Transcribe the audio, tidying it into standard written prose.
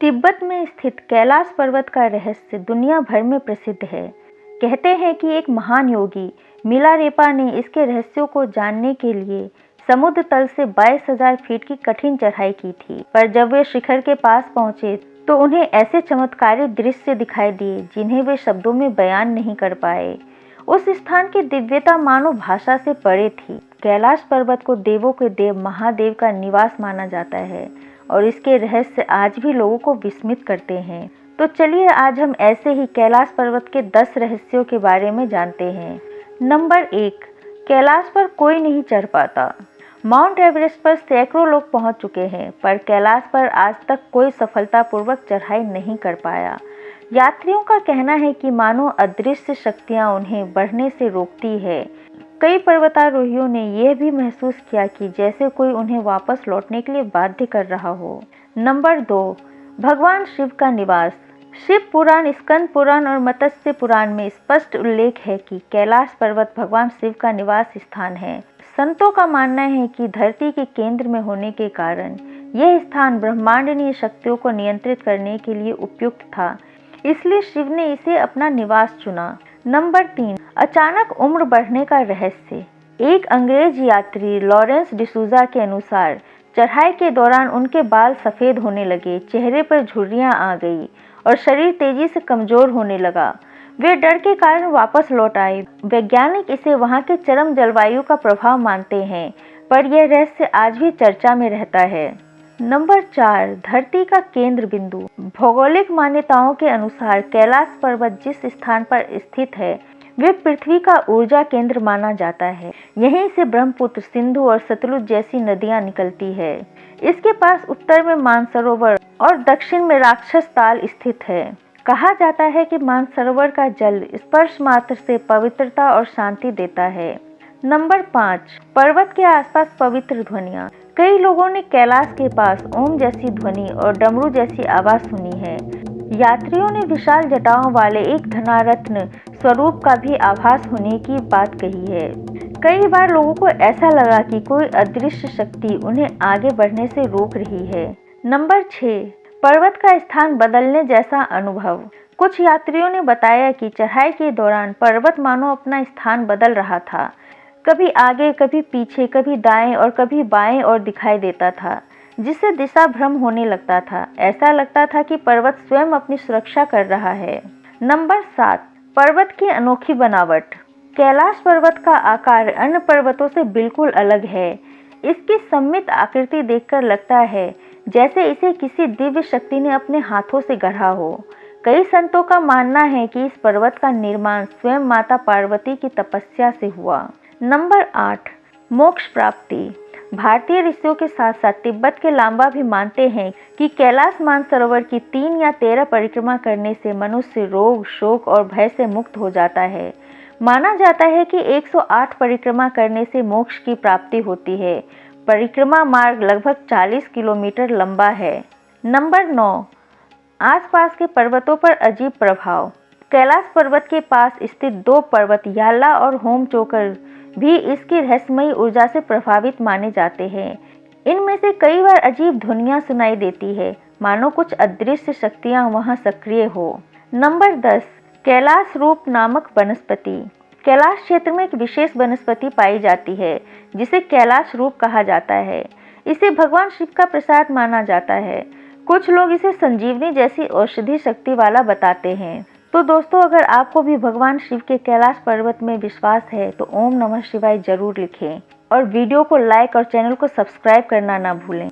तिब्बत में स्थित कैलाश पर्वत का रहस्य दुनिया भर में प्रसिद्ध है। कहते हैं कि एक महान योगी मिलारेपा ने इसके रहस्यों को जानने के लिए समुद्र तल से 22,000 फीट की कठिन चढ़ाई की थी, पर जब वे शिखर के पास पहुंचे तो उन्हें ऐसे चमत्कारी दृश्य दिखाई दिए जिन्हें वे शब्दों में बयान नहीं कर पाए। उस स्थान की दिव्यता मानो भाषा से परे थी। कैलाश पर्वत को देवों के देव महादेव का निवास माना जाता है और इसके रहस्य आज भी लोगों को विस्मित करते हैं। तो चलिए आज हम ऐसे ही कैलाश पर्वत के 10 रहस्यों के बारे में जानते हैं। नंबर 1, कैलाश पर कोई नहीं चढ़ पाता। माउंट एवरेस्ट पर सैकड़ों लोग पहुंच चुके हैं, पर कैलाश पर आज तक कोई सफलतापूर्वक चढ़ाई नहीं कर पाया। यात्रियों का कहना है कि मानो अदृश्य शक्तियां उन्हें बढ़ने से रोकती है। कई पर्वतारोहियों ने यह भी महसूस किया कि जैसे कोई उन्हें वापस लौटने के लिए बाध्य कर रहा हो। नंबर 2, भगवान शिव का निवास। शिव पुराण, स्कंद पुराण और मत्स्य पुराण में स्पष्ट उल्लेख है कि कैलाश पर्वत भगवान शिव का निवास स्थान है। संतों का मानना है कि धरती के केंद्र में होने के कारण यह स्थान ब्रह्मांडीय शक्तियों को नियंत्रित करने के लिए उपयुक्त था, इसलिए शिव ने इसे अपना निवास चुना। नंबर 3, अचानक उम्र बढ़ने का रहस्य। एक अंग्रेज यात्री लॉरेंस डिसूजा के अनुसार चढ़ाई के दौरान उनके बाल सफ़ेद होने लगे, चेहरे पर झुर्रियां आ गई और शरीर तेजी से कमज़ोर होने लगा। वे डर के कारण वापस लौट आए। वैज्ञानिक इसे वहां के चरम जलवायु का प्रभाव मानते हैं, पर यह रहस्य आज भी चर्चा में रहता है। नंबर 4, धरती का केंद्र बिंदु। भौगोलिक मान्यताओं के अनुसार कैलाश पर्वत जिस स्थान पर स्थित है वे पृथ्वी का ऊर्जा केंद्र माना जाता है। यहीं से ब्रह्मपुत्र, सिंधु और सतलुज जैसी नदियां निकलती है। इसके पास उत्तर में मानसरोवर और दक्षिण में राक्षस ताल स्थित है। कहा जाता है कि मानसरोवर का जल स्पर्श मात्र से पवित्रता और शांति देता है। नंबर 5, पर्वत के आसपास पवित्र ध्वनियाँ। कई लोगों ने कैलाश के पास ओम जैसी ध्वनि और डमरू जैसी आवाज सुनी है। यात्रियों ने विशाल जटाओं वाले एक धनारत्न स्वरूप का भी आभास होने की बात कही है। कई बार लोगों को ऐसा लगा कि कोई अदृश्य शक्ति उन्हें आगे बढ़ने से रोक रही है। नंबर 6, पर्वत का स्थान बदलने जैसा अनुभव। कुछ यात्रियों ने बताया कि चढ़ाई के दौरान पर्वत मानो अपना स्थान बदल रहा था। कभी आगे, कभी पीछे, कभी दाएं और कभी बाएं और दिखाई देता था, जिससे दिशा भ्रम होने लगता था। ऐसा लगता था कि पर्वत स्वयं अपनी सुरक्षा कर रहा है। नंबर 7, पर्वत की अनोखी बनावट। कैलाश पर्वत का आकार अन्य पर्वतों से बिल्कुल अलग है। इसकी सममित आकृति देखकर लगता है जैसे इसे किसी दिव्य शक्ति ने अपने हाथों से गढ़ा हो। कई संतों का मानना है कि इस पर्वत का निर्माण स्वयं माता पार्वती की तपस्या से हुआ। नंबर 8, मोक्ष प्राप्ति। भारतीय ऋषियों के साथ साथ तिब्बत के लांबा भी मानते हैं कि कैलाश मानसरोवर की 3 या 13 परिक्रमा करने से मनुष्य रोग, शोक और भय से मुक्त हो जाता है। माना जाता है कि 108 परिक्रमा करने से मोक्ष की प्राप्ति होती है। परिक्रमा मार्ग लगभग 40 किलोमीटर लंबा है। नंबर 9, आसपास के पर्वतों पर अजीब प्रभाव। कैलाश पर्वत के पास स्थित 2 पर्वत याला और होमचोकर भी इसकी रहस्यमयी ऊर्जा से प्रभावित माने जाते हैं। इनमें से कई बार अजीब ध्वनियां सुनाई देती है, मानो कुछ अदृश्य शक्तियां वहां सक्रिय हो। नंबर 10, कैलाश रूप नामक वनस्पति। कैलाश क्षेत्र में एक विशेष वनस्पति पाई जाती है जिसे कैलाश रूप कहा जाता है। इसे भगवान शिव का प्रसाद माना जाता है। कुछ लोग इसे संजीवनी जैसी औषधि शक्ति वाला बताते हैं। तो दोस्तों, अगर आपको भी भगवान शिव के कैलाश पर्वत में विश्वास है तो ओम नमः शिवाय जरूर लिखें और वीडियो को लाइक और चैनल को सब्सक्राइब करना ना भूलें।